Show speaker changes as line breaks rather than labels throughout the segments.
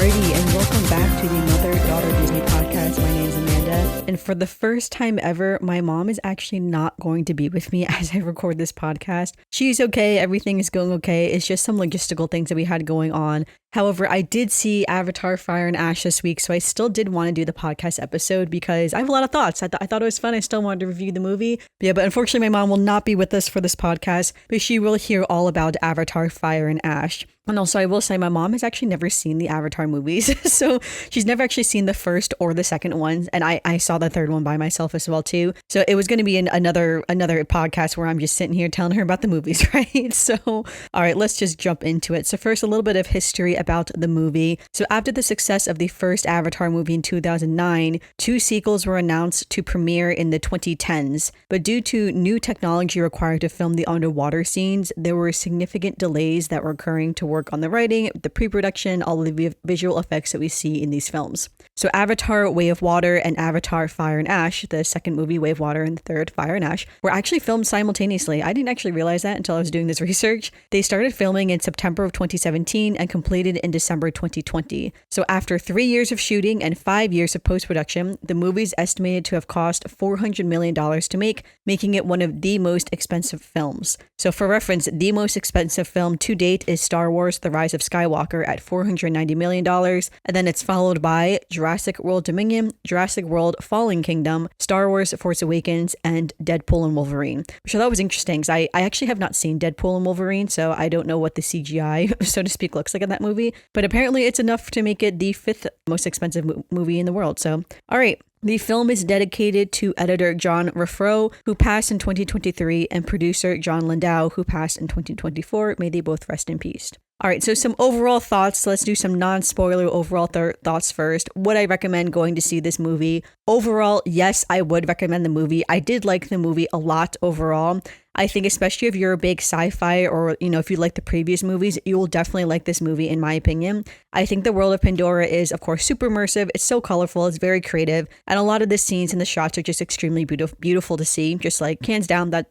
Alrighty, and welcome back to the Mother-Daughter Disney podcast. My name is Amanda, and for the first time ever, my mom is actually not going to be with me as I record this podcast. She's okay, everything is going okay. It's just some logistical things that we had going on. However, I did see Avatar Fire and Ash this week, so I still did want to do the podcast episode because I have a lot of thoughts. I thought it was fun. I still wanted to review the movie. But unfortunately, my mom will not be with us for this podcast, but she will hear all about Avatar Fire and Ash. And also, I will say my mom has actually never seen the Avatar movies, so she's never actually seen the first or the second ones, and I saw the third one by myself as well too. So it was going to be another podcast where I'm just sitting here telling her about the movies, right? So, all right, let's just jump into it. So first, a little bit of history about the movie. So after the success of the first Avatar movie in 2009, 2 sequels were announced to premiere in the 2010s, but due to new technology required to film the underwater scenes, there were significant delays that were occurring to work on the writing, the pre-production, all of the visual effects that we see in these films. So Avatar Way of Water and Avatar Fire and Ash, the second movie Way of Water and the third Fire and Ash, were actually filmed simultaneously. I didn't actually realize that until I was doing this research. They started filming in September of 2017 and completed in December 2020. So after 3 years of shooting and 5 years of post-production, the movie's estimated to have cost $400 million to make, making it one of the most expensive films. So for reference, the most expensive film to date is Star Wars The Rise of Skywalker at $490 million, and then it's followed by Jurassic World Dominion, Jurassic World Fallen Kingdom, Star Wars Force Awakens, and Deadpool and Wolverine. Which I thought was interesting because I actually have not seen Deadpool and Wolverine, so I don't know what the CGI, so to speak, looks like in that movie, but apparently it's enough to make it the 5th most expensive movie in the world. So, all right. The film is dedicated to editor John Ruffro, who passed in 2023, and producer John Landau, who passed in 2024. May they both rest in peace. All right, so some overall thoughts. Let's do some non-spoiler overall thoughts first. Would I recommend going to see this movie? Overall, yes, I would recommend the movie. I did like the movie a lot overall. I think especially if you're a big sci-fi or, if you like the previous movies, you will definitely like this movie, in my opinion. I think the world of Pandora is, of course, super immersive. It's so colorful. It's very creative. And a lot of the scenes and the shots are just extremely beautiful to see. Just like hands down that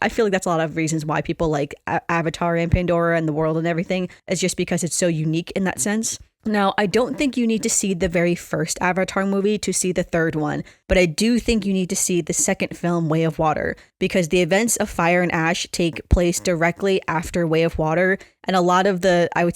I feel like that's a lot of reasons why people like Avatar and Pandora and the world and everything. It's just because it's so unique in that sense. Now, I don't think you need to see the very first Avatar movie to see the third one, but I do think you need to see the second film, Way of Water, because the events of Fire and Ash take place directly after Way of Water, and a lot of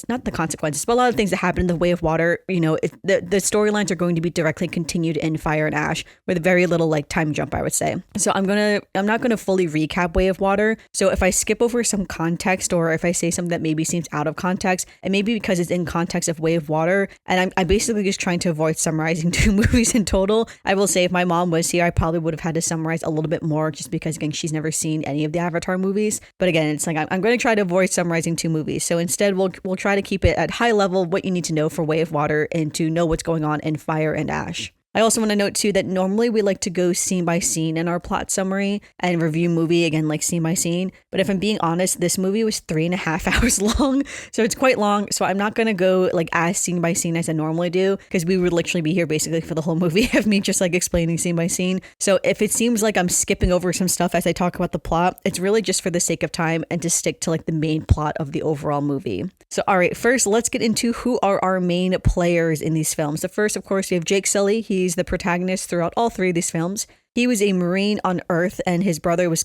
not the consequences, but a lot of things that happen in the Way of Water, the storylines are going to be directly continued in Fire and Ash with very little time jump, I would say. So I'm not gonna fully recap Way of Water. So if I skip over some context or if I say something that maybe seems out of context, and maybe because it's in context of Way of Water, and I'm basically just trying to avoid summarizing 2 movies in total. I will say if my mom was here, I probably would have had to summarize a little bit more just because, again, she's never seen any of the Avatar movies. But again, it's I'm going to try to avoid summarizing 2 movies. So instead, we'll try to keep it at high level, what you need to know for Way of Water and to know what's going on in Fire and Ash. I also want to note too that normally we like to go scene by scene in our plot summary and review movie again, scene by scene. But if I'm being honest, this movie was 3.5 hours long, so it's quite long. So I'm not going to go as scene by scene as I normally do, because we would literally be here basically for the whole movie of me just explaining scene by scene. So if it seems like I'm skipping over some stuff as I talk about the plot, it's really just for the sake of time and to stick to the main plot of the overall movie. So all right, first let's get into who are our main players in these films. So first, of course, we have Jake Sully. He's the protagonist throughout all 3 of these films. He was a Marine on Earth, and his brother was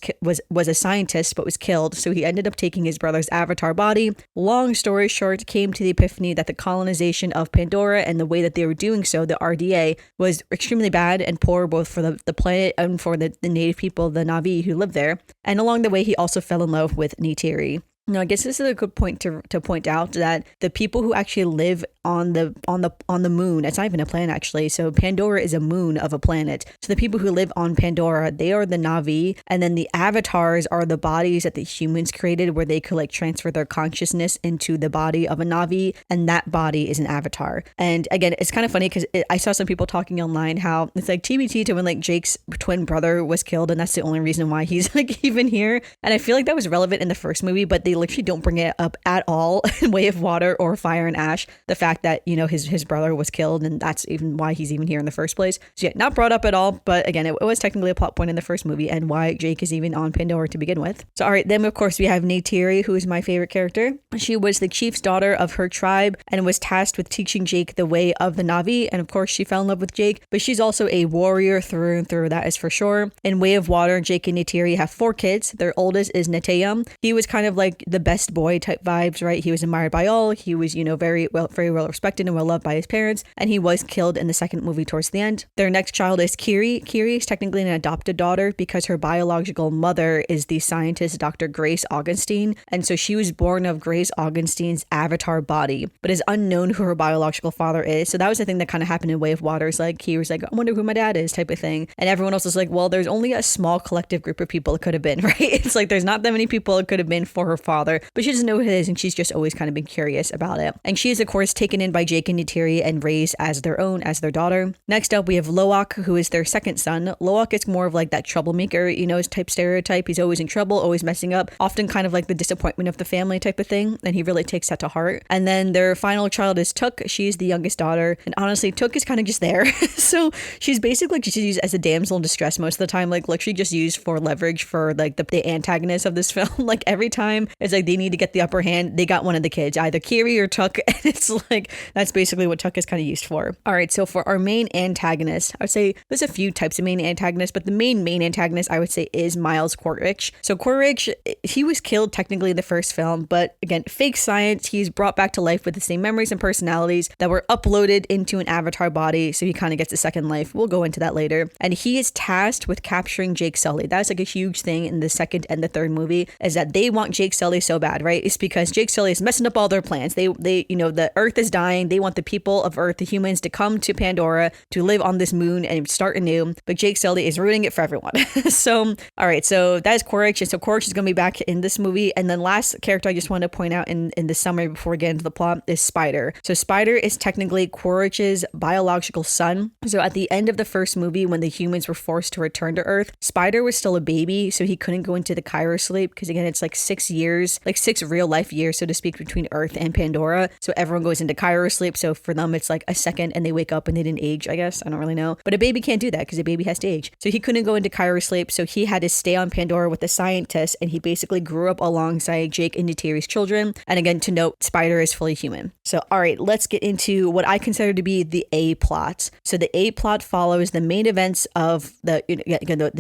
a scientist but was killed, so he ended up taking his brother's avatar body. Long story short, came to the epiphany that the colonization of Pandora and the way that they were doing so, the RDA, was extremely bad and poor both for the planet and for the native people, the Na'vi, who lived there. And along the way, he also fell in love with Neytiri. Now, I guess this is a good point to point out that the people who actually live on the moon, it's not even a planet actually. So Pandora is a moon of a planet. So the people who live on Pandora, they are the Na'vi, and then the avatars are the bodies that the humans created, where they could transfer their consciousness into the body of a Na'vi, and that body is an avatar. And again, it's kind of funny because I saw some people talking online how it's TBT to when Jake's twin brother was killed, and that's the only reason why he's even here. And I feel like that was relevant in the first movie, but they literally don't bring it up at all in Way of Water or Fire and Ash. The fact fact that, you know, his brother was killed, and that's even why he's even here in the first place. So yeah, not brought up at all, but again, it was technically a plot point in the first movie and why Jake is even on Pandora to begin with. So all right, then of course we have Neytiri, who is my favorite character. She was the chief's daughter of her tribe and was tasked with teaching Jake the way of the Na'vi, and of course she fell in love with Jake, but she's also a warrior through and through, that is for sure. In Way of Water, Jake and Neytiri have 4 kids. Their oldest is Neteyam. He was kind of like the best boy type vibes, right? He was admired by all. He was, you know, very well respected and well loved by his parents, and he was killed in the second movie towards the end. Their next child is Kiri. Kiri is technically an adopted daughter because her biological mother is the scientist Dr. Grace Augustine, and so she was born of Grace Augustine's avatar body, but is unknown who her biological father is. So that was the thing that kind of happened in Way of Water. Is like Kiri's like, I wonder who my dad is type of thing, and everyone else is like, well, there's only a small collective group of people it could have been, right? It's like there's not that many people it could have been for her father, but she doesn't know who it is, and she's just always kind of been curious about it. And she is of course taken in by Jake and Neytiri and raised as their own, as their daughter. Next up we have Loak, who is their second son. Loak is more of like that troublemaker, you know, type stereotype. He's always in trouble, always messing up, often kind of like the disappointment of the family type of thing, and he really takes that to heart. And then their final child is Tuk. She's the youngest daughter, and honestly Tuk is kind of just there. So she's basically just used as a damsel in distress most of the time, like literally just used for leverage for like the antagonist of this film. Like every time it's like they need to get the upper hand, they got one of the kids, either Kiri or Tuk, and it's like that's basically what Tuk is kind of used for. All right, so for our main antagonist, I would say there's a few types of main antagonists, but the main antagonist I would say is Miles Quaritch. So Quaritch, he was killed technically in the first film, but again, fake science. He's brought back to life with the same memories and personalities that were uploaded into an avatar body, so he kind of gets a second life. We'll go into that later. And he is tasked with capturing Jake Sully. That's like a huge thing in the second and the third movie, is that they want Jake Sully so bad, right? It's because Jake Sully is messing up all their plans. They you know, the Earth is dying. They want the people of Earth, the humans, to come to Pandora to live on this moon and start anew. But Jake Sully is ruining it for everyone. So, all right, so that is Quaritch. And so Quaritch is going to be back in this movie. And then last character I just want to point out in the summary before we get into the plot is Spider. So Spider is technically Quaritch's biological son. So at the end of the first movie, when the humans were forced to return to Earth, Spider was still a baby, so he couldn't go into the Cairo sleep because again, it's like 6 years, like 6 real life years, so to speak, between Earth and Pandora. So everyone goes into Cairo sleep. So for them, it's like a second and they wake up and they didn't age, I guess. I don't really know. But a baby can't do that because a baby has to age. So he couldn't go into Cairo sleep. So he had to stay on Pandora with the scientists, and he basically grew up alongside Jake and Neytiri's children. And again, to note, Spider is fully human. So, all right, let's get into what I consider to be the A plot. So the A plot follows the main events of the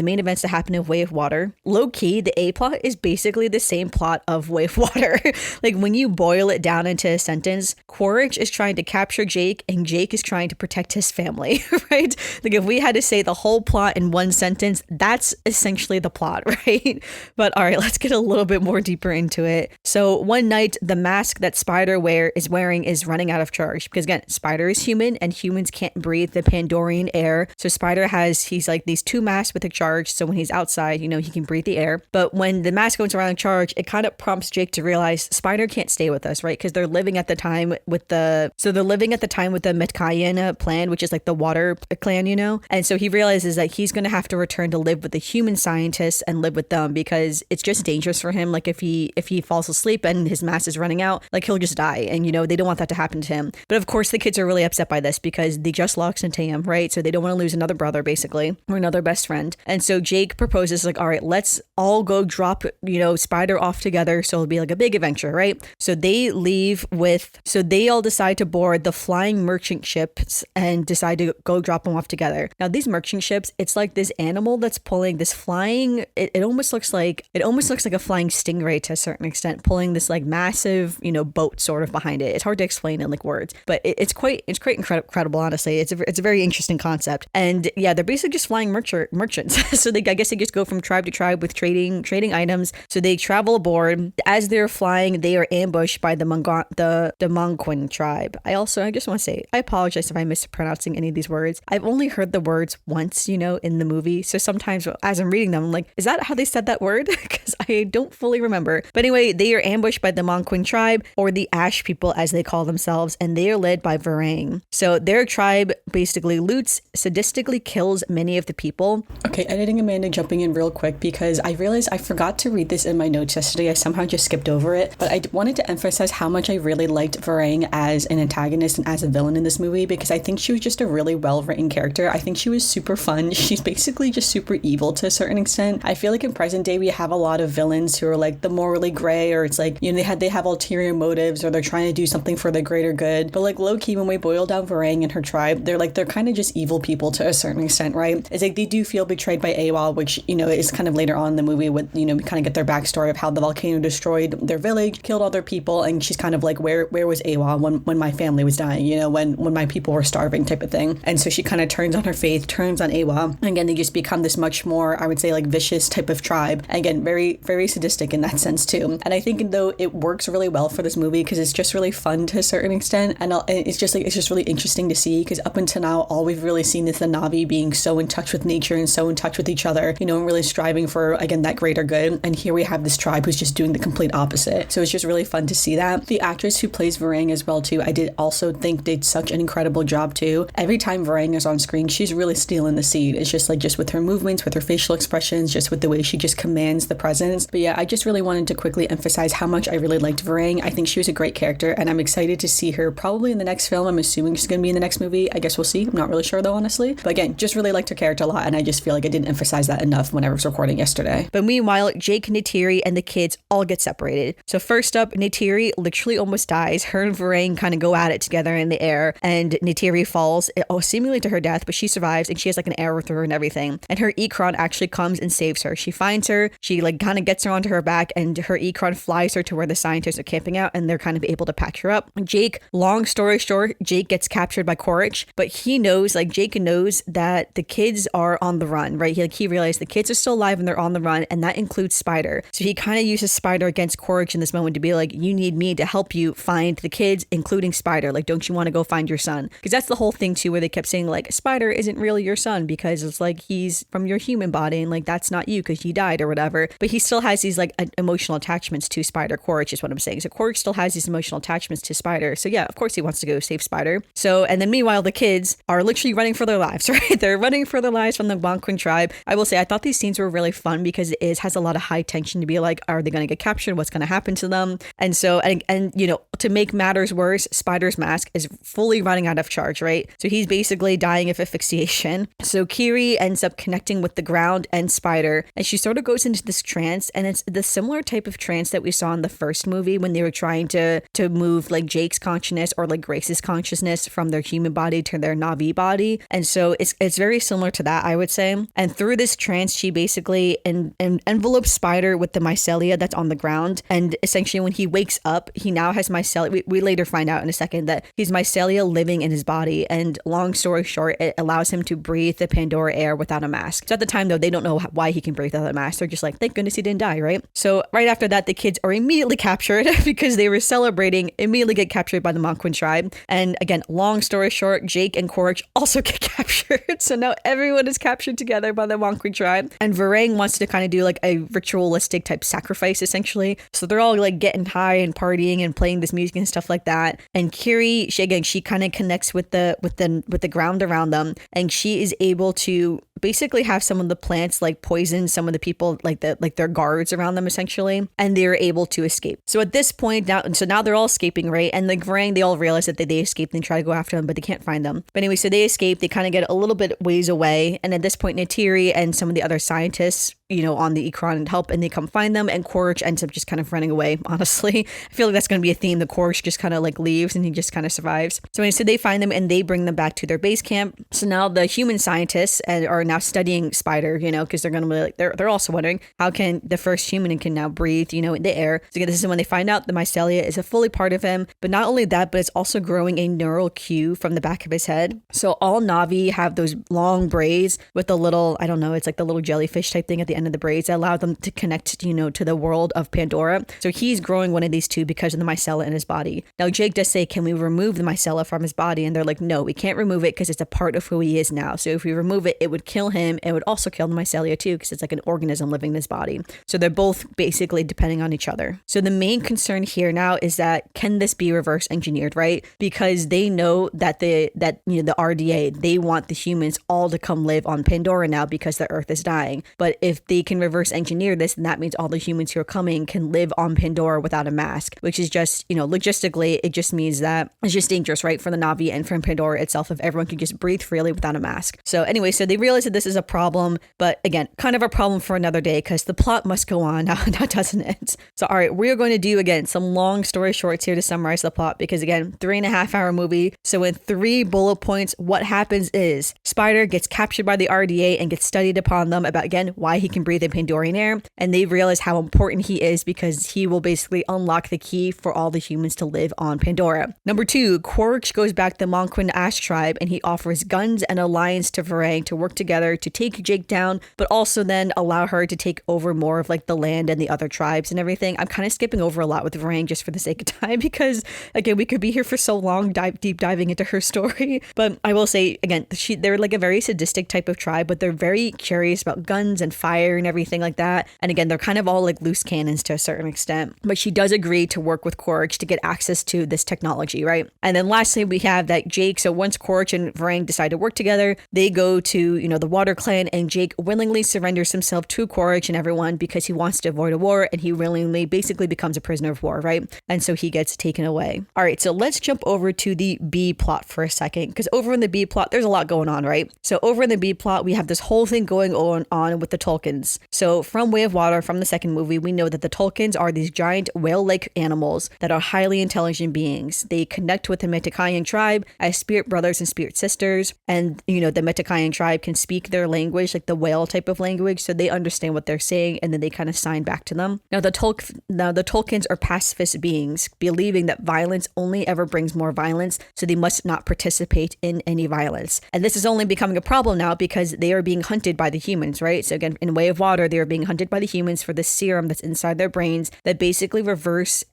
main events that happen in Way of Water. Low key, the A plot is basically the same plot of Way of Water. Like when you boil it down into a sentence, Quaritch is trying to capture Jake and Jake is trying to protect his family, right? Like if we had to say the whole plot in one sentence, that's essentially the plot, right? But all right, let's get a little bit more deeper into it. So one night, the mask that Spider is wearing is running out of charge because again, Spider is human and humans can't breathe the Pandorian air. So Spider he's like these 2 masks with a charge. So when he's outside, you know, he can breathe the air. But when the mask goes around in charge, it kind of prompts Jake to realize Spider can't stay with us, right? Because they're living at the time with the Metkayan clan, which is like the water clan, you know? And so he realizes that he's going to have to return to live with the human scientists and live with them because it's just dangerous for him. Like if he falls asleep and his mask is running out, like he'll just die. And, you know, they don't want that to happen to him. But of course, the kids are really upset by this because they just lost Neytiri, right? So they don't want to lose another brother, basically, or another best friend. And so Jake proposes like, all right, let's all go drop, you know, Spider off together. So it'll be like a big adventure, right? So they all decide to board the flying merchant ships and decide to go drop them off together. Now these merchant ships, it's like this animal that's pulling this flying, it almost looks like a flying stingray to a certain extent, pulling this like massive, you know, boat sort of behind it. It's hard to explain in like words, but it's quite incredible, honestly. It's a very interesting concept. And yeah, they're basically just flying merchants. So I guess they just go from tribe to tribe with trading items. So they travel aboard. As they're flying, they are ambushed by the Monquin tribe. I just want to say, I apologize if I'm mispronouncing any of these words. I've only heard the words once, you know, in the movie. So sometimes as I'm reading them, I'm like, is that how they said that word? Because I don't fully remember. But anyway, they are ambushed by the Monquin tribe, or the Ash people as they call themselves, and they are led by Varang. So their tribe basically loots, sadistically kills many of the people. Okay, editing Amanda jumping in real quick because I realized I forgot to read this in my notes yesterday. I somehow just skipped over it, but I wanted to emphasize how much I really liked Varang as an antagonist and as a villain in this movie, because I think she was just a really well-written character. I think she was super fun. She's basically just super evil to a certain extent. I feel like in present day we have a lot of villains who are like the morally gray, or it's like, you know, they have ulterior motives, or they're trying to do something for the greater good. But like low-key, when we boil down Varang and her tribe, they're kind of just evil people to a certain extent, right? It's like they do feel betrayed by AWOL, which, you know, is kind of later on in the movie with, you know, we kind of get their backstory of how the volcano destroyed their village, killed all their people, and she's kind of like, where was AWOL when my family was dying, you know, when my people were starving, type of thing. And so she kind of turns on her faith, turns on AWOL, and again, they just become this much more, I would say, like vicious type of tribe. And again, very, very sadistic in that sense too. And I think though it works really well for this movie because it's just really fun to a certain extent, and it's just really interesting to see, because up until now all we've really seen is the Na'vi being so in touch with nature and so in touch with each other, you know, and really striving for, again, that greater good. And here we have this tribe who's just doing the complete opposite. So it's just really fun to see that. The actress who plays Varang as well too, I did also think did such an incredible job too. Every time Varang is on screen, she's really stealing the scene. It's just with her movements, with her facial expressions, just with the way she just commands the presence. But yeah, I just really wanted to quickly emphasize how much I really liked Varang. I think she was a great character, and I'm excited to see her probably in the next film. I'm assuming she's going to be in the next movie. I guess we'll see. I'm not really sure though, honestly. But again, just really liked her character a lot, and I just feel like I didn't emphasize that enough when I was recording yesterday. But meanwhile, Jake, Neytiri, and the kids all get separated. So first up, Neytiri literally almost dies. Her and Varang kind of go at it together in the air, and Neytiri falls, seemingly to her death, but she survives, and she has like an arrow through her and everything. And her Ikron actually comes and saves her. She finds her, she like kind of gets her onto her back, and her Ikron flies her to where the scientists are camping out, and they're kind of able to patch her up. Jake, long story short, Jake gets captured by Korich, but Jake knows that the kids are on the run, right? He realized the kids are still alive and they're on the run, and that includes Spider. So he kind of uses Spider against Korich in this moment to be like, you need me to help you find the kids, including Spider. Like, don't you want to go find your son? Because that's the whole thing too, where they kept saying like, Spider isn't really your son because it's like he's from your human body, and like that's not you because he died or whatever. But he still has these like emotional attachments to Spider. Korich is what I'm saying. So Korich still has these emotional attachments to Spider. So yeah, of course he wants to go save Spider. So, and then meanwhile, the kids are literally running for their lives, right? They're running for their lives from the Bonquin tribe. I will say, I thought these scenes were really fun because it has a lot of high tension to be like, are they going to get captured? What's going to happen to them? And so, and you know, to make matters worse, Spider's mask is fully running out of charge, right? So he's basically dying of asphyxiation. So Kiri ends up connecting with the ground and Spider, and she sort of goes into this trance, and it's the similar type of trance that we saw in the first movie when they were trying to move like Jake's consciousness or like Grace's consciousness from their human body to their Na'vi body. And so it's very similar to that, I would say. And through this trance, she basically envelopes Spider with the mycelia that's on the ground. And essentially when he wakes up, he now has mycelia. We later find out in a second that he's mycelia living in his body. And long story short, it allows him to breathe the Pandora air without a mask. So at the time though, they don't know why he can breathe without a mask. They're just like, thank goodness he didn't die, right? So right after that, the kids are immediately captured because they were celebrating, immediately get captured by the Monquin tribe. And again, long story short, Jake and Korich also get captured. So now everyone is captured together by the Monquin tribe. And Varang wants to kind of do like a ritualistic type sacrifice, essentially. So they're all like getting high and partying and playing this music and stuff like that. And Kiri, she kind of connects with the ground around them, and she is able to basically have some of the plants like poison some of the people, like their guards around them, essentially, and they're able to escape. So at this point now they're all escaping, right? And like Varang, they all realize that they escaped and try to go after them, but they can't find them. But anyway, so they escape. They kind of get a little bit ways away, and at this point, Neytiri and some of the other scientists, you know, on the Ikron help, and they come find them, and Korich ends up just kind of running away. Honestly, I feel like that's going to be a theme. The Korich just kind of like leaves, and he just kind of survives. So anyway, so they find them and they bring them back to their base camp. So now the human scientists are now studying Spider, you know, because they're going to be like, they're also wondering how can the first human can now breathe, you know, in the air. So this is when they find out the mycelia is a fully part of him, but not only that, but it's also growing a neural queue from the back of his head. So all Na'vi have those long braids with the little, I don't know, it's like the little jellyfish type thing at the end of the braids that allow them to connect, you know, to the world of Pandora. So he's growing one of these two because of the mycella in his body. Now Jake does say, can we remove the mycella from his body? And they're like, no, we can't remove it because it's a part of who he is now. So if we remove it, it would kill kill him. It would also kill the mycelia too, because it's like an organism living in his body. So they're both basically depending on each other. So the main concern here now is that can this be reverse engineered, right? Because they know that the RDA, they want the humans all to come live on Pandora now because the Earth is dying. But if they can reverse engineer this, then that means all the humans who are coming can live on Pandora without a mask, which is just, logistically, it just means that it's just dangerous, right? For the Na'vi and for Pandora itself, if everyone could just breathe freely without a mask. So anyway, so they realize that this is a problem, but again, kind of a problem for another day because the plot must go on now, doesn't it? So all right, we're going to do again some long story shorts here to summarize the plot because again, 3.5-hour movie. So in 3 bullet points, what happens is Spider gets captured by the RDA and gets studied upon them about again why he can breathe in Pandorian air, and they realize how important he is because he will basically unlock the key for all the humans to live on Pandora. Number 2, Quaritch goes back to the Monquin Ash tribe and he offers guns and alliance to Varang to work together to take Jake down, but also then allow her to take over more of like the land and the other tribes and everything. I'm kind of skipping over a lot with Varang just for the sake of time because again, we could be here for so long deep diving into her story. But I will say again, they're like a very sadistic type of tribe, but they're very curious about guns and fire and everything like that. And again, they're kind of all like loose cannons to a certain extent. But she does agree to work with Quaritch to get access to this technology, right? And then lastly, we have that Jake. So once Quaritch and Varang decide to work together, they go to, the Water Clan, and Jake willingly surrenders himself to Quaritch and everyone because he wants to avoid a war, and he willingly basically becomes a prisoner of war, right? And so he gets taken away. All right, so let's jump over to the B plot for a second, because over in the B plot, there's a lot going on, right? So over in the B plot, we have this whole thing going on with the Tolkiens. So from Way of Water, from the second movie, we know that the Tolkiens are these giant whale-like animals that are highly intelligent beings. They connect with the Metakayan tribe as spirit brothers and spirit sisters, and the Metakayan tribe can speak their language, like the whale type of language, so they understand what they're saying, and then they kind of sign back to them. Now the Tolkiens are pacifist beings, believing that violence only ever brings more violence, so they must not participate in any violence. And this is only becoming a problem now because they are being hunted by the humans, right? So again, in Way of Water, they are being hunted by the humans for the serum that's inside their brains that basically reverses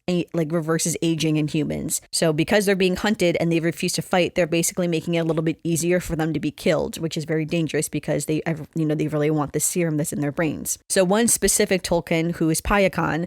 aging in humans. So because they're being hunted and they refuse to fight, they're basically making it a little bit easier for them to be killed, which is very dangerous because they really want the serum that's in their brains. So one specific Tolkien, who is Payakan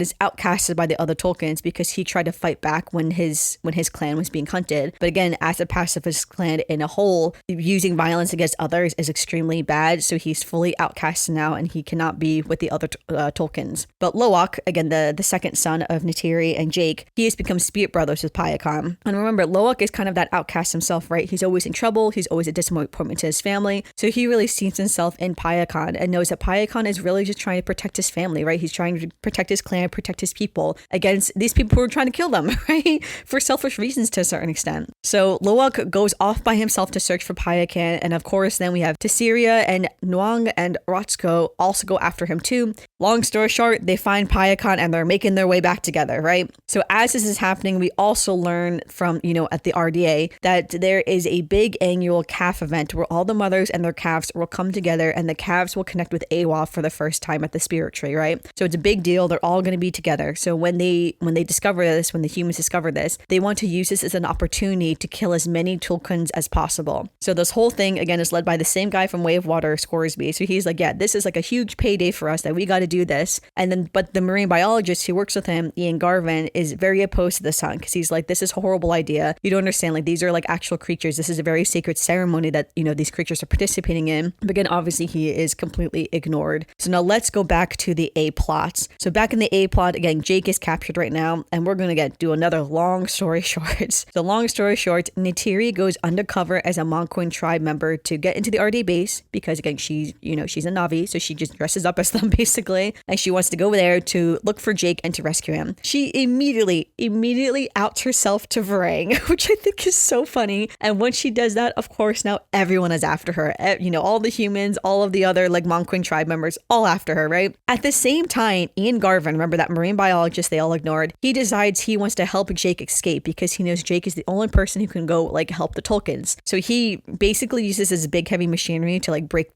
is outcasted by the other Tolkiens because he tried to fight back when his clan was being hunted. But again, as a pacifist clan in a whole, using violence against others is extremely bad. So he's fully outcast now and he cannot be with the other Tolkiens. But Loak, again, the second son of Neytiri and Jake, he has become spirit brothers with Payakan. And remember, Loak is kind of that outcast himself, right? He's always in trouble. He's always a disappointment to his family. So he really sees himself in Payakan and knows that Payakan is really just trying to protect his family, right? He's trying to protect his clan, protect his people against these people who are trying to kill them, right? For selfish reasons to a certain extent. So Loak goes off by himself to search for Payakan. And of course, then we have Tessiria and Nuang and Rotzko also go after him too. Long story short, they find Payakan and they're making their way back together, right? So as this is happening, we also learn from, at the RDA that there is a big annual calf event where all the mothers and their calves will come together and the calves will connect with Awa for the first time at the spirit tree, right? So it's a big deal. They're all going to be together. So when they discover this, when the humans discover this, they want to use this as an opportunity to kill as many Tolkiens as possible. So this whole thing, again, is led by the same guy from Way of Water, Scoresby. So he's like, yeah, this is like a huge payday for us that we got to do this. And then, but the marine biologist who works with him, Ian Garvin, is very opposed to this hunt because he's like, this is a horrible idea. You don't understand. Like, these are like actual creatures. This is a very sacred ceremony that, these creatures are participating in. But again, obviously he is completely ignored. So now let's go back to the A plots. So back in the A plot, again, Jake is captured right now, and we're going to do another long story short. So long story short, Neytiri goes undercover as a Monquin tribe member to get into the RD base because again, she's a Na'vi, so she just dresses up as them basically, and she wants to go there to look for Jake and to rescue him. She immediately outs herself to Varang, which I think is so funny. And when she does that, of course, now everyone is after her. All the humans, all of the other like Monquin tribe members, all after her, right? At the same time, Ian Garvin, remember that marine biologist they all ignored, he decides he wants to help Jake escape because he knows Jake is the only person who can go like help the Tolkiens. So he basically uses his big heavy machinery to like break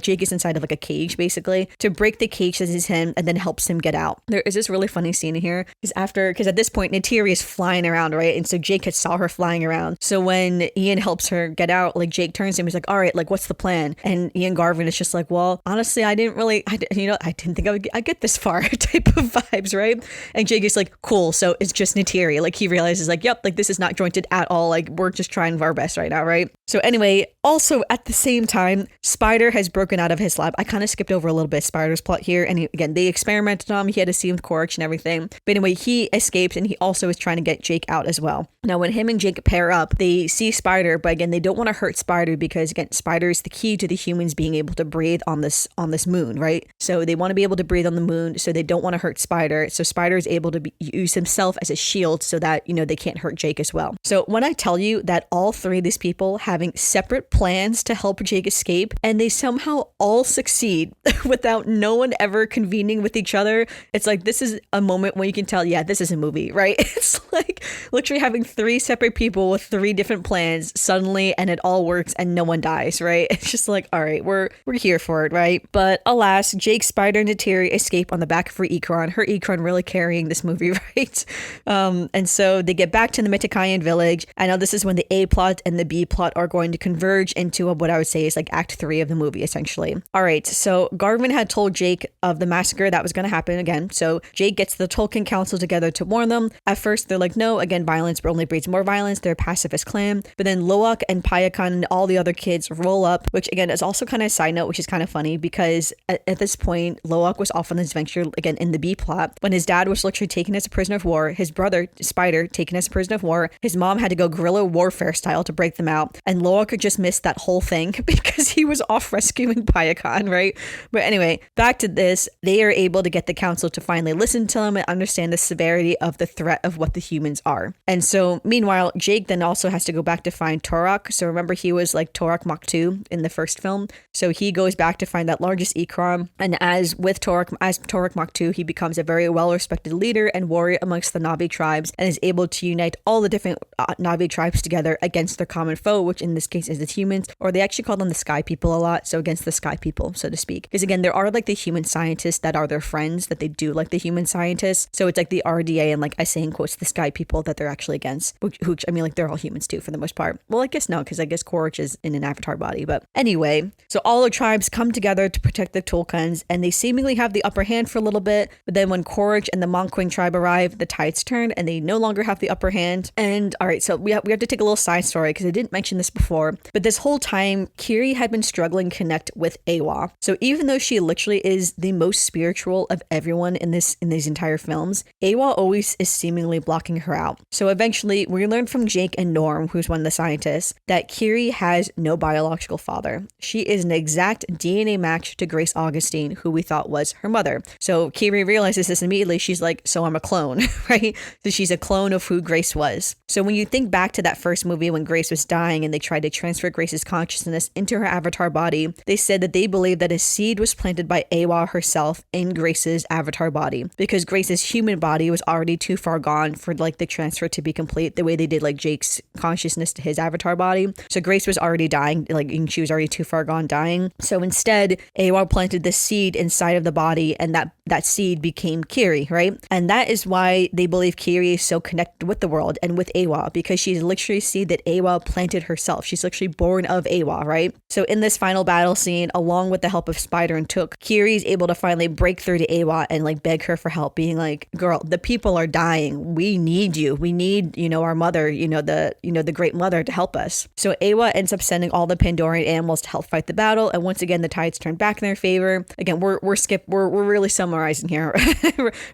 Jake is inside of like a cage basically to break the cage that is him and then helps him get out. There is this really funny scene here because at this point Neytiri is flying around, right? And so Jake had saw her flying around. So when Ian helps her get out, like Jake turns to him, he's like, all right, like what's the plan? And Ian Garvin is just like, well, honestly, I didn't think I'd get this far type of vibes, right? And Jake is like, cool, so it's just Neytiri. Like he realizes like, yep, like this is not jointed at all. Like we're just trying our best right now, right? So anyway, also at the same time, Spider has broken out of his lab. I kind of skipped over a little bit Spider's plot here. And again, they experimented on him. He had a scene with Quaritch and everything. But anyway, he escaped and he also is trying to get Jake out as well. Now, when him and Jake pair up, they see Spider, but again, they don't want to hurt Spider because again, Spider is the key to the humans being able to breathe on this moon, right? So they want to be able to breathe on the moon, so they don't want to hurt Spider. So Spider is able to use himself as a shield so that, they can't hurt Jake as well. So when I tell you that all three of these people having separate plans to help Jake escape, and they somehow all succeed without no one ever convening with each other, it's like, this is a moment when you can tell, yeah, this is a movie, right? It's like literally having three separate people with three different plans suddenly, and it all works and no one dies, right? It's just like, all right, we're here for it, right? But alas, Jake, Spider, and Neytiri escape on the back of her Ikron really carrying this movie, right? And so they get back to the Mitakayan village. I know this is when the A plot and the B plot are going to converge into what I would say is like act 3 of the movie, essentially. All right, so Garvin had told Jake of the massacre that was going to happen again. So Jake gets the Tolkien Council together to warn them. At first, they're like, no, again, violence only breeds more violence. They're a pacifist clan. But then Loak and Payakan and all the other kids roll up, which again is also kind of a side note, which is kind of funny because at this point, Loak was off on this venture, again, in the B plot, when his dad was literally taken as a prisoner of war, his brother, Spider, taken as a prisoner of war, his mom had to go guerrilla warfare style to break them out, and Loak just missed that whole thing because he was off rescuing Payakan, right? But anyway, back to this, they are able to get the council to finally listen to him and understand the severity of the threat of what the humans are. And so meanwhile, Jake then also has to go back to find Torok. So remember, he was like Torok Mach 2 in the first film. So he goes back to find that largest Ikram. And as Torok Mach 2, he becomes a very well-respected leader and warrior amongst the Na'vi tribes and is able to unite all the different Na'vi tribes together against their common foe, which in this case is the humans, or they actually call them the Sky People a lot. So against the Sky People, so to speak. Because again, there are like the human scientists that are their friends, that they do like the human scientists. So it's like the RDA and like I say in quotes, the Sky People that they're actually against, which I mean, like they're all humans too for the most part. Well, I guess no, because I guess Quaritch is in an avatar body. But anyway, so all the tribes come together to protect the Tulkuns, and they seemingly have the upper hand for a little bit. But then when Quaritch and the Monkwing tribe arrive, the tides turn and they no longer have the upper hand. And all right, so we have to take a little side story because I didn't mention this before, but this whole time Kiri had been struggling to connect with Eywa. So even though she literally is the most spiritual of everyone in these entire films, Eywa always is seemingly blocking her out. So eventually we learn from Jake and Norm, who's one of the scientists, that Kiri has no biological father. She is an exact DNA match to Grace Augustine, who we thought was her mother. So Kiri realizes this immediately. She's like, so I'm a clone, right? So she's a clone of who Grace was. So when you think back to that first movie when Grace was dying and they tried to transfer Grace's consciousness into her avatar body, they said that they believed that a seed was planted by Eywa herself in Grace's avatar body because Grace's human body was already too far gone for like the transfer to be complete the way they did like Jake's consciousness to his avatar body. So Grace was already dying, like she was already too far gone dying. So instead, Eywa planted this seed inside of the body, and that seed became Kiri, right? And that is why they believe Kiri is so connected with the world and with Eywa, because she's literally a seed that Eywa planted herself. She's literally born of Eywa, right? So in this final battle scene, along with the help of Spider and Took, Kiri's able to finally break through to Eywa and like beg her for help, being like, girl, the people are dying. We need you. We need, our mother, the great mother to help us. So Eywa ends up sending all the Pandorian animals to help fight the battle. And once again, the tides turn back in their favor. Again, we're really summarizing here.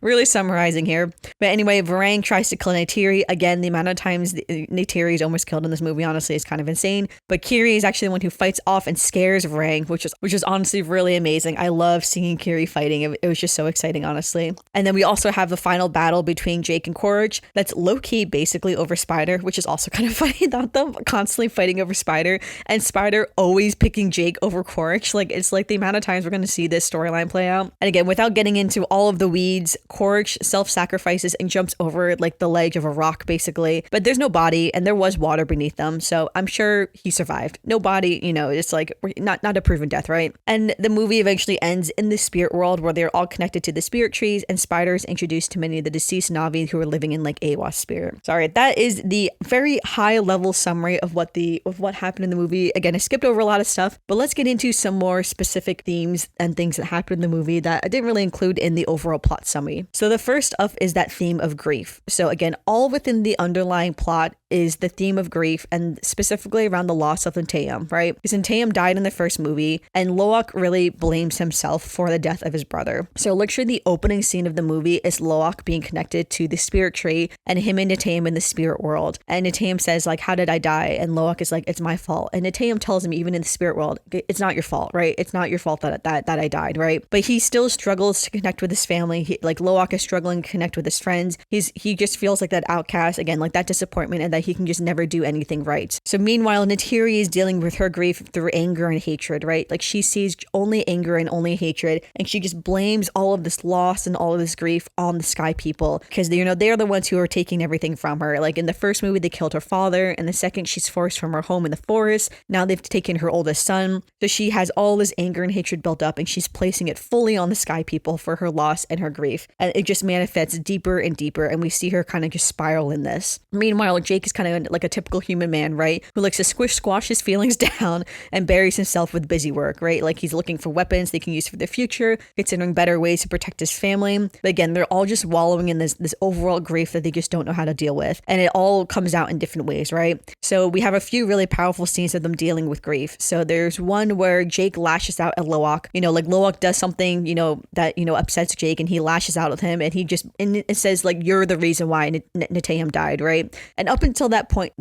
Really summarizing here. But anyway, Varang tries to kill Neytiri. Again, the amount of times Neytiri is almost killed in this movie, honestly, is kind of insane. But Kiri is actually the one who fights off and scares Varang, which is honestly really amazing. I love seeing Kiri fighting. It was just so exciting, honestly. And then we also have the final battle between Jake and Quaritch. That's low-key basically over Spider, which is also kind of funny about them constantly fighting over Spider, and Spider always picking Jake over Quaritch. Like, it's like the amount of times we're going to see this storyline play out. And again, without getting into all of the weeds, Quaritch self-sacrifices and jumps over like the ledge of a rock, basically. But there's no body, and there was water beneath them, so I'm sure he survived. No body, it's like not a proven death, right? And the movie eventually ends in the spirit world where they're all connected to the spirit trees, and Spider is introduced to many of the deceased Na'vi who are living in like Eywa's spirit. Sorry, that is the very high level summary of what happened in the movie. Again, skipped over a lot of stuff, but let's get into some more specific themes and things that happened in the movie that I didn't really include in the overall plot summary. So the first up is that theme of grief. So again, all within the underlying plot is the theme of grief, and specifically around the loss of Taeyam, right? Because Taeyam died in the first movie, and Loak really blames himself for the death of his brother. So literally the opening scene of the movie is Loak being connected to the spirit tree and him and Taeyam in the spirit world. And Taeyam says like, how did I die? And Loak is like, it's my fault. And Taeyam tells him, even in the spirit world, it's not your fault, right? It's not your fault that I died, right? But he still struggles to connect with his family. Like Loak is struggling to connect with his friends. He just feels like that outcast, again, like that disappointment, and that he can just never do anything right. So meanwhile, Neytiri is dealing with her grief through anger and hatred, right? Like she sees only anger and only hatred, and she just blames all of this loss and all of this grief on the Sky People, because they're the ones who are taking everything from her. Like in the first movie, they killed her father. In the second, she's forced from her home in the forest. Now they've taken her oldest son. So she has all this anger and hatred built up, and she's placing it fully on the Sky People for her loss and her grief. And it just manifests deeper and deeper, and we see her kind of just spiral in this. Meanwhile, Jake is kind of like a typical human man, right? Who likes to squash his feelings down and buries himself with busy work, right? Like he's looking for weapons they can use for the future, considering better ways to protect his family. But again, they're all just wallowing in this overall grief that they just don't know how to deal with. And it all comes out in different ways, right? So we have a few really powerful scenes of them dealing with grief. So there's one where Jake lashes out at Loak. Like Loak does something, that, upsets Jake, and he lashes out at him, and it says like, you're the reason why Taeyam died, right? And up until that point,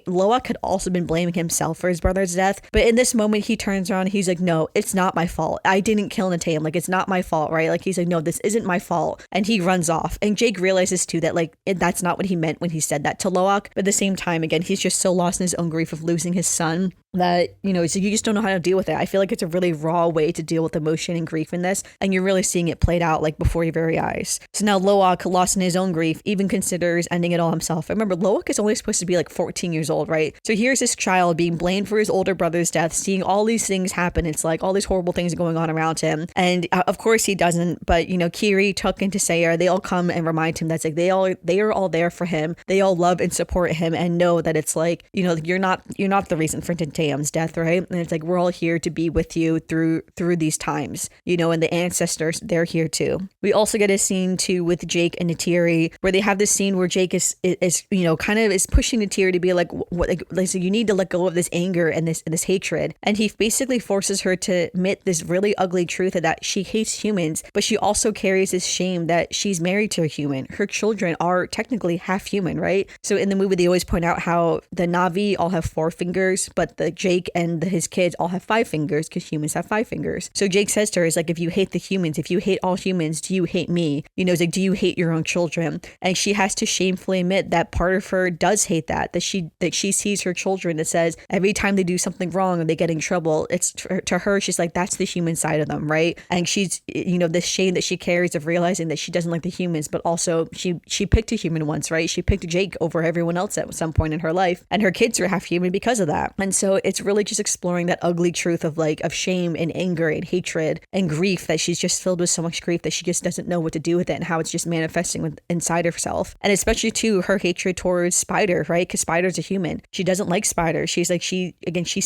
Loak had also been blaming himself for his brother's death. But in this moment, he turns around, he's like, no, it's not my fault. I didn't kill Taeyam. Like, it's not my fault, right? Like, he's like, no, this isn't my fault. And he runs off. And Jake realizes too that like, that's not what he meant when he said that to Loak. But at the same time, again, he's just so lost in his own grief of losing his son that, so you just don't know how to deal with it. I feel like it's a really raw way to deal with emotion and grief in this, and you're really seeing it played out like before your very eyes. So now Loak, lost in his own grief, even considers ending it all himself. Remember, Loak is only supposed to be like 14 years old, right? So here's this child being blamed for his older brother's death, seeing all these things happen. It's like all these horrible things going on around him, and of course he doesn't. But Kiri, Tuck, and Taseya, they all come and remind him that's like they are all there for him. They all love and support him, and know that it's like you're not the reason for Taeyam's death, right? And it's like we're all here to be with you through these times, and the ancestors, they're here too. We also get a scene too with Jake and Neytiri where they have this scene where Jake is kind of is pushing Neytiri to be like, what, like so you need to let go of this anger and this hatred, and he basically forces her to admit this really ugly truth that she hates humans, but she also carries this shame that she's married to a human. Her children are technically half human, right? So in the movie they always point out how the Na'vi all have 4 fingers, but the Jake and his kids all have 5 fingers because humans have 5 fingers. So Jake says to her, is like, if you hate the humans, if you hate all humans, do you hate me? It's like, do you hate your own children? And she has to shamefully admit that part of her does hate that she sees her children. That says every time they do something wrong or they get in trouble, it's to her, she's like, that's the human side of them, right? And she's, this shame that she carries of realizing that she doesn't like the humans, but also she picked a human once, right? She picked Jake over everyone else at some point in her life, and her kids are half human because of that. And so it's really just exploring that ugly truth of shame and anger and hatred and grief, that she's just filled with so much grief that she just doesn't know what to do with it, and how it's just manifesting inside herself. And especially too her hatred towards Spider, right? Because Spider's a human. She doesn't like Spider. She's like, she's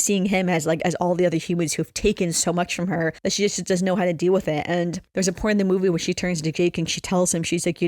seeing him as all the other humans who have taken so much from her that she just doesn't know how to deal with it. And there's a point in the movie where she turns to Jake and she tells him, she's like,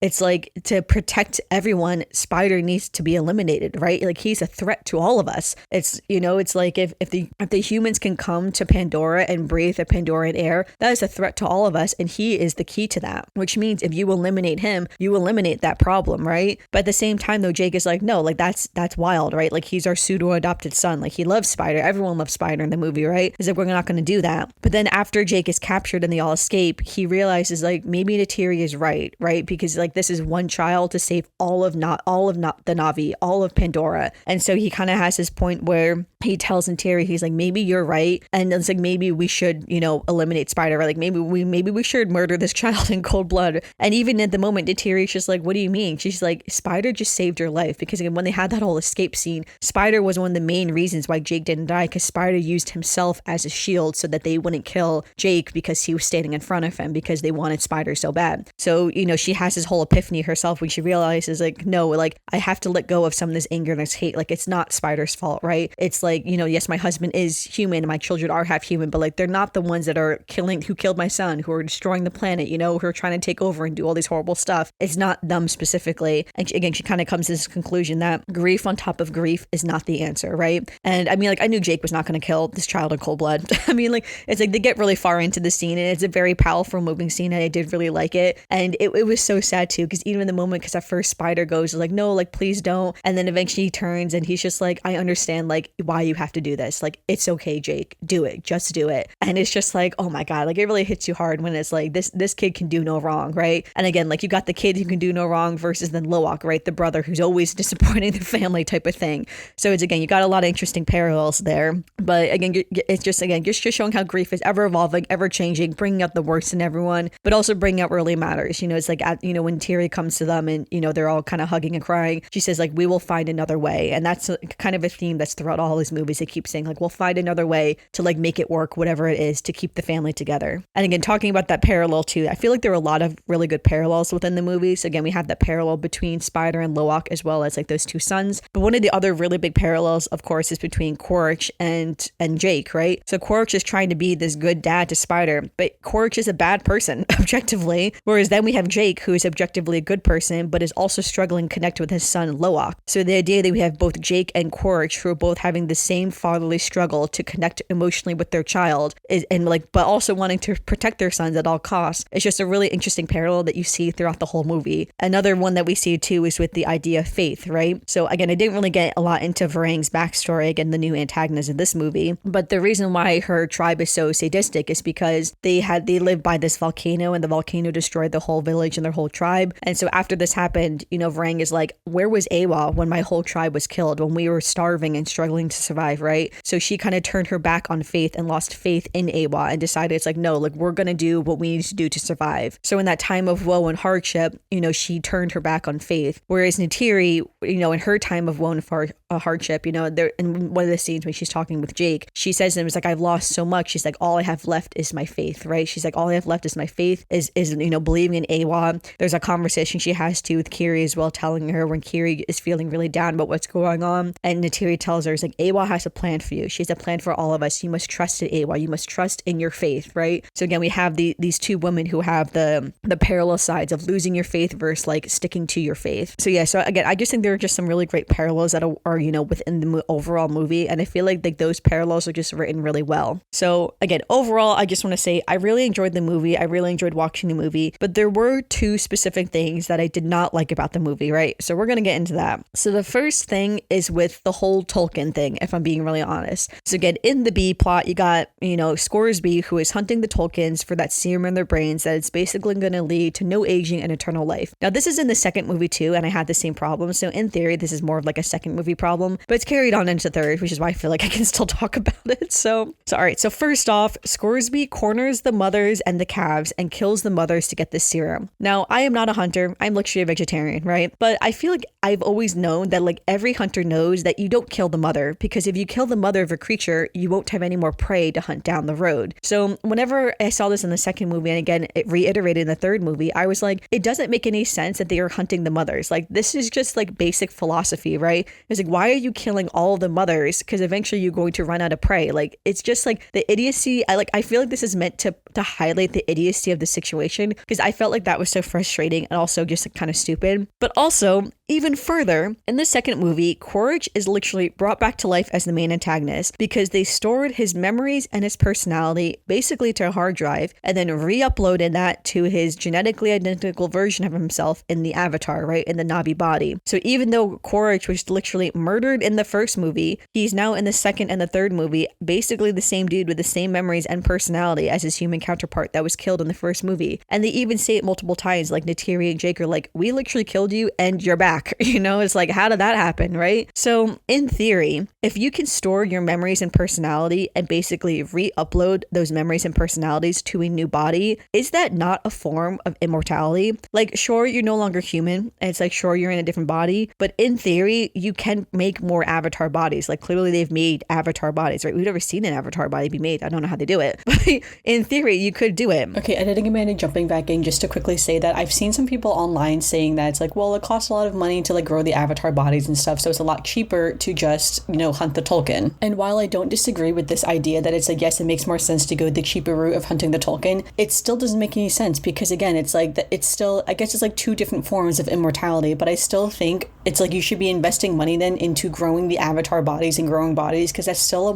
it's like, to protect everyone, Spider needs to be eliminated, right? Like, he's a threat to all of us. It's it's like if the humans can come to Pandora and breathe the Pandoran air, that is a threat to all of us, and he is the key to that. Which means if you eliminate him, you eliminate that problem, right? But at the same time though, Jake is like, no, like that's wild, right? Like, he's our pseudo adopted son. Like, he loves Spider. Everyone loves Spider in the movie, right? He's like, we're not going to do that. But then after Jake is captured and they all escape, he realizes like maybe Neytiri is right? Because like this is one child to save all of the Na'vi, all of Pandora. And so he kind of has this point where he tells Neytiri, he's like, maybe you're right, and it's like, maybe we should eliminate Spider, right? Like maybe we should murder this child in cold blood. And even at the moment, Neytiri's just like, what do you mean? She's like, Spider just saved your life, because again, when they had that whole escape scene, Spider was one of the main reasons why Jake didn't die, because Spider used himself as a shield so that they wouldn't kill Jake because he was standing in front of him, because they wanted Spider so bad. So she has this whole epiphany herself when she realizes like, no, like I have to let go of some of this anger and this hate. Like, it's not Spider's fault, right? It's like, yes, my husband is human and my children are half human, but like they're not the ones that are who killed my son, who are destroying the planet, who are trying to take over and do all these horrible stuff. It's not them specifically. And again, she kind of comes to this conclusion that grief on top of grief is not the answer, right? And I mean, like, I knew Jake was not going to kill this child in cold blood. I mean, like, it's like they get really far into the scene, and it's a very powerful, moving scene, and I did really like it. And it was so sad too, because even in the moment, because at first Spider goes like, no, like, please don't. And then eventually he turns and he's just like, I understand like why you have to do this. Like, it's okay, Jake, do it, just do it. And it's just like, oh my God, like it really hits you hard when it's like this kid can do no wrong, right? And again, like you got the kid who can do no wrong versus then Loak, right? The brother who's always disappointing the family type of thing. So it's, again, you got a lot of interesting parallels there. But again, it's just showing how grief is ever evolving, ever changing, bringing out the worst in everyone, but also bringing out what really matters. It's like, when Terry comes to them and, they're all kind of hugging and crying, she says like, we will find another way. And that's kind of a theme that's throughout all his movies. They keep saying like, we'll find another way to like make it work, whatever it is, to keep the family together. And again, talking about that parallel too, I feel like there are a lot of really good parallels within the movies. Again, we have that parallel between Spider and Loak, as well as like those two sons. But one of the other really big parallels, of course, is between Quaritch and Jake, right? So Quaritch is trying to be this good dad to Spider, but Quaritch is a bad person, objectively. Whereas then we have Jake, who is objectively a good person, but is also struggling to connect with his son, Loak. So the idea that we have both Jake and Quaritch, who are both having the same fatherly struggle to connect emotionally with their child, but also wanting to protect their sons at all costs. It's just a really interesting parallel that you see throughout the whole movie. Another one that we see too is with the idea of faith, right? So again, I didn't really get a lot into Varang's backstory, again, the new antagonist in this movie, but the reason why her tribe is so sadistic is because they lived by this volcano, and the volcano destroyed the whole village and their whole tribe. And so after this happened, Varang is like, where was Awa when my whole tribe was killed, when we were starving and struggling to survive, right? So she kind of turned her back on faith and lost faith in Awa and decided it's like, no, like we're going to do what we need to do to survive. So in that time of woe and hardship, she turned her back on faith. Whereas Neytiri, in her time of woe and hardship, there in one of the scenes when she's talking with Jake, she says to him, it's like, I've lost so much. She's like, all I have left is my faith, right? She's like, all I have left is my faith, is believing in Awa. There's a conversation she has to with Kiri as well, telling her when Kiri is feeling really down about what's going on. And Neytiri tells her, it's like, Awa has a plan for you. She has a plan for all of us. You must trust in Awa. You must trust in your faith, right? So again, we have these two women who have the parallel sides of losing your faith versus like sticking to your faith. So yeah, so again, I just think there are just some really great parallels that are within the overall movie, and I feel like those parallels are just written really well. So again, overall, I just want to say I really enjoyed the movie. I really enjoyed watching the movie, but there were two specific things that I did not like about the movie, right? So we're gonna get into that. So the first thing is with the whole Tolkien thing, if I'm being really honest. So again, in the B plot, you got Scoresby, who is hunting the Tolkiens for that serum in their brains that it's basically going to lead to no aging and eternal life. Now this is in the second movie too, and I had the same problem. So in theory, this is more of like a second movie problem, but it's carried on into third, which is why I feel like I can still talk about it. So all right. So first off, Scoresby corners the mothers and the calves and kills the mothers to get this serum. Now I am not a hunter. I'm literally a vegetarian, right? But I feel like I've always known that like every hunter knows that you don't kill the mother, because if you kill the mother of a creature, you won't have any more prey to hunt down the road. So whenever I saw this in the second movie, and again, it reiterated in the third movie, I was like, it doesn't make any sense that they are hunting the mothers. Like, this is just like basic philosophy, right? It's like, why are you killing all the mothers? Because eventually you're going to run out of prey. Like, it's just like the idiocy. I feel like this is meant to highlight the idiocy of the situation, because I felt like that was so frustrating and also just like, kind of stupid. But also, even further, in the second movie, Quaritch is literally brought back to life as the main antagonist because they stored his memories and his personality basically to a hard drive and then re-uploaded that to his genetically identical version of himself in the Avatar, right, in the Na'vi body. So even though Quaritch was literally murdered in the first movie, he's now in the second and the third movie basically the same dude with the same memories and personality as his human counterpart that was killed in the first movie. And they even say it multiple times, like Neytiri and Jake are like, we literally killed you and you're back. It's like, how did that happen, right? So in theory, if you can store your memories and personality and basically re-upload those memories and personalities to a new body, is that not a form of immortality? Like, sure, you're no longer human, and it's like, sure, you're in a different body, but in theory, you can make more avatar bodies. Like, clearly they've made avatar bodies, right? We've never seen an avatar body be made. I don't know how they do it, but in theory, theory, you could do it. Okay, editing Amanda, jumping back in just to quickly say that I've seen some people online saying that it's like, well, it costs a lot of money to like grow the avatar bodies and stuff, so it's a lot cheaper to just, hunt the Tolkien. And while I don't disagree with this idea that it's like, yes, it makes more sense to go the cheaper route of hunting the Tolkien, it still doesn't make any sense because again, it's like it's still, I guess it's like two different forms of immortality, but I still think it's like you should be investing money then into growing the avatar bodies and growing bodies because that's still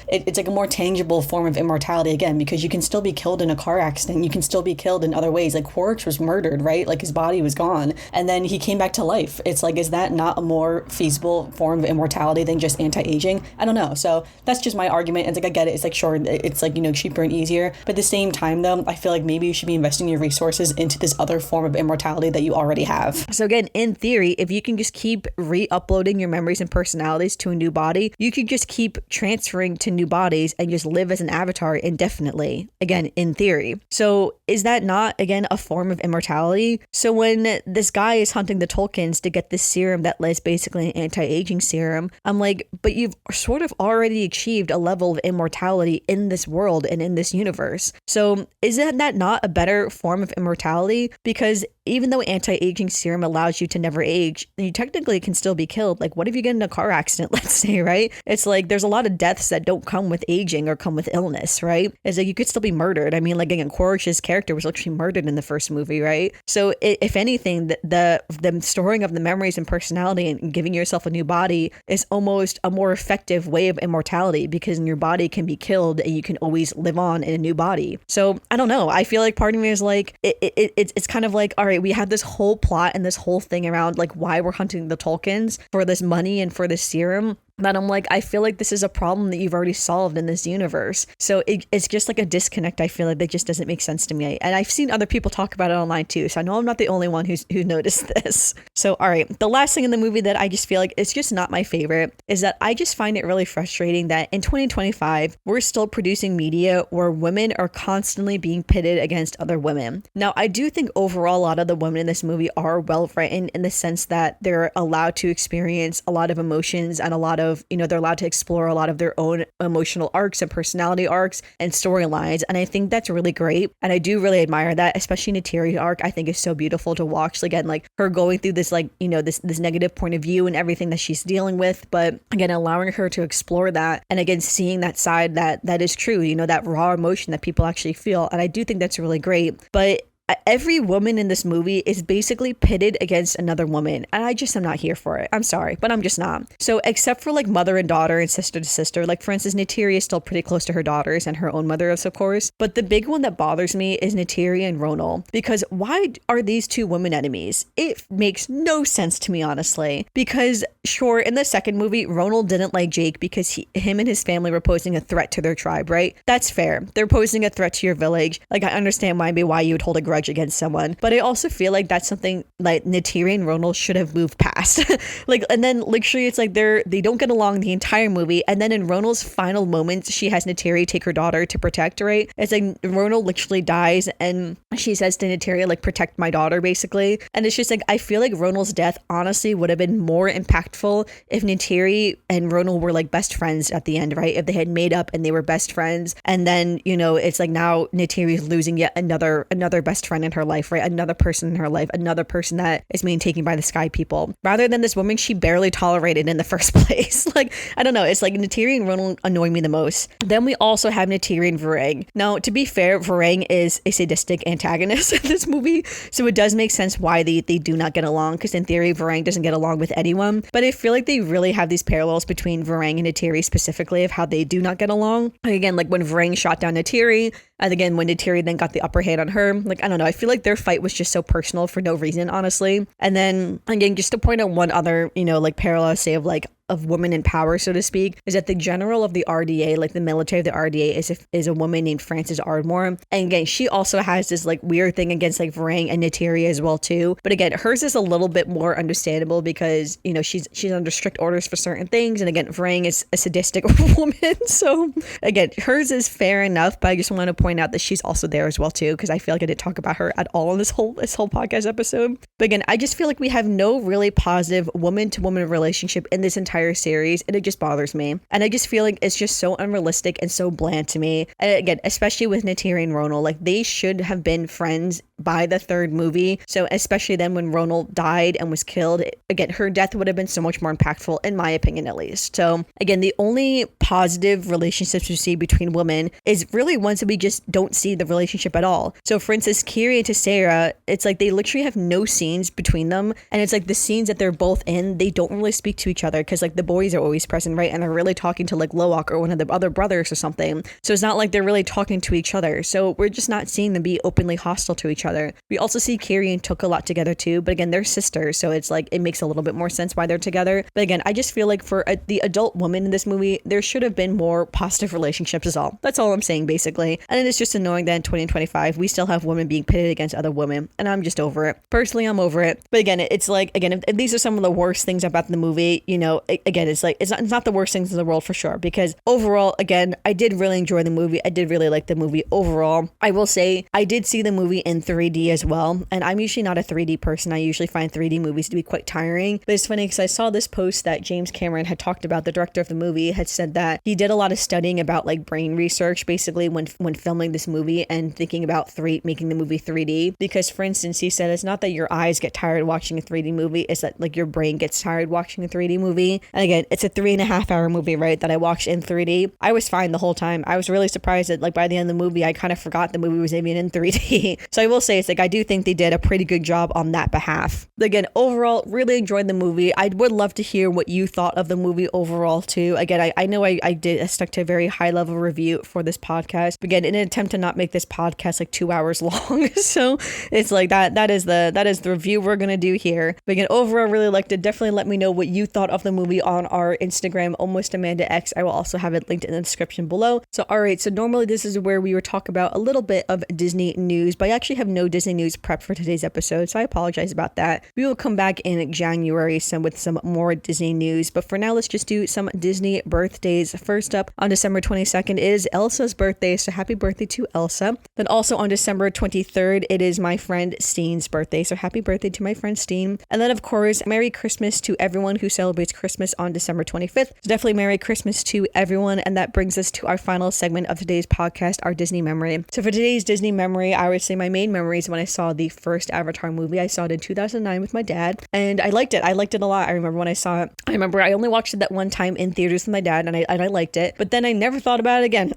it's like a more tangible form of immortality again, because you can still be killed in a car accident, you can still be killed in other ways. Like Quaritch was murdered, right? Like his body was gone and then he came back to life. It's like, is that not a more feasible form of immortality than just anti-aging? I don't know. So that's just my argument. It's like, I get it. It's like, sure, it's like, cheaper and easier. But at the same time though, I feel like maybe you should be investing your resources into this other form of immortality that you already have. So again, in theory, if you can just keep re-uploading your memories and personalities to a new body, you could just keep transferring to new bodies and just live as an avatar indefinitely. Again, in theory. So is that not, again, a form of immortality? So when this guy is hunting the Tolkiens to get this serum that is basically an anti-aging serum, I'm like, but you've sort of already achieved a level of immortality in this world and in this universe. So is that not a better form of immortality? Because even though anti-aging serum allows you to never age, you technically can still be killed. Like, what if you get in a car accident, let's say, right? It's like there's a lot of deaths that don't come with aging or come with illness, right? It's like you could still be murdered. I mean, like, again, Quaritch's character was actually murdered in the first movie, right? So if anything, the storing of the memories and personality and giving yourself a new body is almost a more effective way of immortality because your body can be killed and you can always live on in a new body. So I don't know. I feel like part of me is like, it's kind of like, all right, we have this whole plot and this whole thing around like why we're hunting the Tolkiens for this money and for this serum. But I'm like, I feel like this is a problem that you've already solved in this universe. So it's just like a disconnect. I feel like that just doesn't make sense to me. And I've seen other people talk about it online too. So I know I'm not the only one who noticed this. So, all right. The last thing in the movie that I just feel like it's just not my favorite is that I just find it really frustrating that in 2025, we're still producing media where women are constantly being pitted against other women. Now, I do think overall, a lot of the women in this movie are well written in the sense that they're allowed to experience a lot of emotions and a lot of, they're allowed to explore a lot of their own emotional arcs and personality arcs and storylines. And I think that's really great. And I do really admire that, especially Neytiri's arc. I think is so beautiful to watch. Again, like her going through this, like, this negative point of view and everything that she's dealing with. But again, allowing her to explore that. And again, seeing that side that is true, that raw emotion that people actually feel. And I do think that's really great. But every woman in this movie is basically pitted against another woman, and I just am not here for it. I'm sorry, but I'm just not. So except for like mother and daughter and sister to sister, like for instance, Neytiri is still pretty close to her daughters and her own mother, of course. But the big one that bothers me is Neytiri and Ronal, because why are these two women enemies? It makes no sense to me, honestly. Because sure, in the second movie, Ronal didn't like Jake because him and his family were posing a threat to their tribe, right? That's fair. They're posing a threat to your village. Like I understand why you would hold a grudge against someone, but I also feel like that's something like Neytiri and Ronal should have moved past. And then literally it's like they don't get along the entire movie, and then in Ronal's final moments she has Neytiri take her daughter to protect, right? It's like Ronal literally dies and she says to Neytiri, like, protect my daughter, basically. And it's just like, I feel like Ronal's death honestly would have been more impactful if Neytiri and Ronal were like best friends at the end, right? If they had made up and they were best friends, and then it's like now Neytiri's losing yet another best friend in her life, right? Another person in her life, another person that is being taken by the Sky People, rather than this woman she barely tolerated in the first place. Like, I don't know. It's like Neytiri and Ronal annoy me the most. Then we also have Neytiri and Varang. Now, to be fair, Varang is a sadistic antagonist in this movie, so it does make sense why they do not get along, because in theory, Varang doesn't get along with anyone. But I feel like they really have these parallels between Varang and Neytiri specifically of how they do not get along. Again, like when Varang shot down Neytiri, and again, when Neytiri then got the upper hand on her, like, I don't know, I feel like their fight was just so personal for no reason, honestly. And then, again, just to point out one other, like parallel, say, of women in power, so to speak, is that the general of the RDA, like the military of the RDA, is a woman named Frances Ardmore. And again, she also has this like weird thing against like Varang and Neytiri as well too. But again, hers is a little bit more understandable because she's under strict orders for certain things, and again, Varang is a sadistic woman. So again, hers is fair enough. But I just want to point out that she's also there as well too, because I feel like I didn't talk about her at all in this whole podcast episode. But again, I just feel like we have no really positive woman to woman relationship in this entire entire series, and it just bothers me. And I just feel like it's just so unrealistic and so bland to me. And again, especially with Neytiri and Ronald, like they should have been friends by the third movie. So especially then when Ronald died and was killed, again, her death would have been so much more impactful, in my opinion at least. So again, the only positive relationships we see between women is really ones that we just don't see the relationship at all. So for instance, Kiri and Tessera, it's like they literally have no scenes between them, and it's like the scenes that they're both in, they don't really speak to each other because like the boys are always present, right? And they're really talking to like Loak or one of the other brothers or something. So it's not like they're really talking to each other. So we're just not seeing them be openly hostile to each other. We also see Kiri and Took a lot together too, but again, they're sisters, so it's like it makes a little bit more sense why they're together. But again, I just feel like for the adult woman in this movie, there should have been more positive relationships is all. That's all I'm saying basically. And it is just annoying that in 2025 we still have women being pitted against other women, and I'm just over it. Personally, I'm over it. But again, it's like, again, if these are some of the worst things about the movie, you know, again, it's like it's not the worst things in the world for sure, because overall, again, I did really enjoy the movie. I did really like the movie overall. I will say I did see the movie in 3D as well, and I'm usually not a 3D person. I usually find 3D movies to be quite tiring. But it's funny because I saw this post that James Cameron had talked about. The director of the movie had said that he did a lot of studying about like brain research basically when filming this movie and thinking about making the movie 3D, because for instance, he said it's not that your eyes get tired watching a 3D movie, it's that like your brain gets tired watching a 3D movie. And again, it's a 3.5 hour movie, right, that I watched in 3D. I was fine the whole time. I was really surprised that like by the end of the movie I kind of forgot the movie was even in 3D. So I will say it's like I do think they did a pretty good job on that behalf. But again, overall, really enjoyed the movie. I would love to hear what you thought of the movie overall too. Again, I know I stuck to a very high level review for this podcast. But again, in an attempt to not make this podcast like 2 hours long. So it's like that is the review we're gonna do here. But again, overall, really liked it. Definitely let me know what you thought of the movie on our Instagram, AlmostAmandaX. I will also have it linked in the description below. So alright, so normally this is where we would talk about a little bit of Disney news, but I actually have no Disney news prepped for today's episode, so I apologize about that. We will come back in January with some more Disney news, but for now, let's just do some Disney birthdays. First up, on December 22nd is Elsa's birthday, so happy birthday to Elsa. Then also on December 23rd, it is my friend Steen's birthday, so happy birthday to my friend Steen. And then of course, Merry Christmas to everyone who celebrates Christmas on December 25th. So definitely Merry Christmas to everyone, and that brings us to our final segment of today's podcast, our Disney memory. So for today's Disney memory, I would say my main memory is when I saw the first Avatar movie. I saw it in 2009 with my dad, and I liked it. I liked it a lot. I remember when I saw it. I remember I only watched it that one time in theaters with my dad, and I liked it. But then I never thought about it again.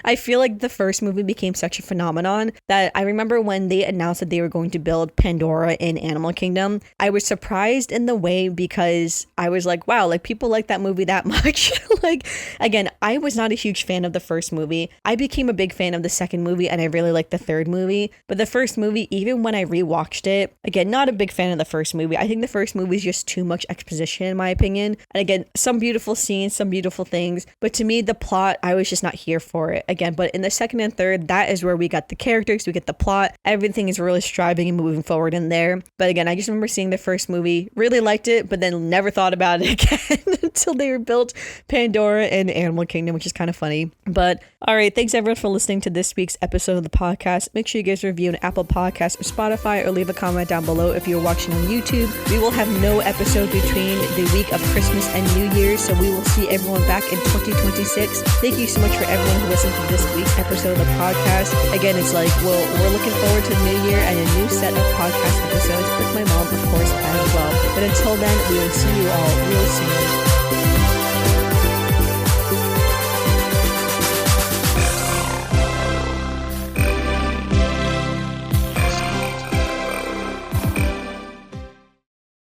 I feel like the first movie became such a phenomenon that I remember when they announced that they were going to build Pandora in Animal Kingdom, I was surprised in the way because I was like, wow, like people like that movie that much. Like, again, I was not a huge fan of the first movie. I became a big fan of the second movie, and I really liked the third movie. But the first movie, even when I rewatched it, again, not a big fan of the first movie. I think the first movie is just too much exposition in my opinion. And again, some beautiful scenes, some beautiful things, but to me, the plot, I was just not here for it. Again, but in the second and third, that is where we got the characters, we get the plot, everything is really striving and moving forward in there. But again, I just remember seeing the first movie, really liked it, but then never thought about it again until they built Pandora in Animal Kingdom, which is kind of funny. But all right, thanks everyone for listening to this week's episode of the podcast. Make sure you guys review an Apple Podcast or Spotify, or leave a comment down below if you're watching on YouTube. We will have no episode between the week of Christmas and New Year's, so we will see everyone back in 2026. Thank you so much for everyone who listened to this week's episode of the podcast. Again, it's like, we're looking forward to the new year and a new set of podcast episodes with my mom, of course, as well. But until then, we will see you all real soon.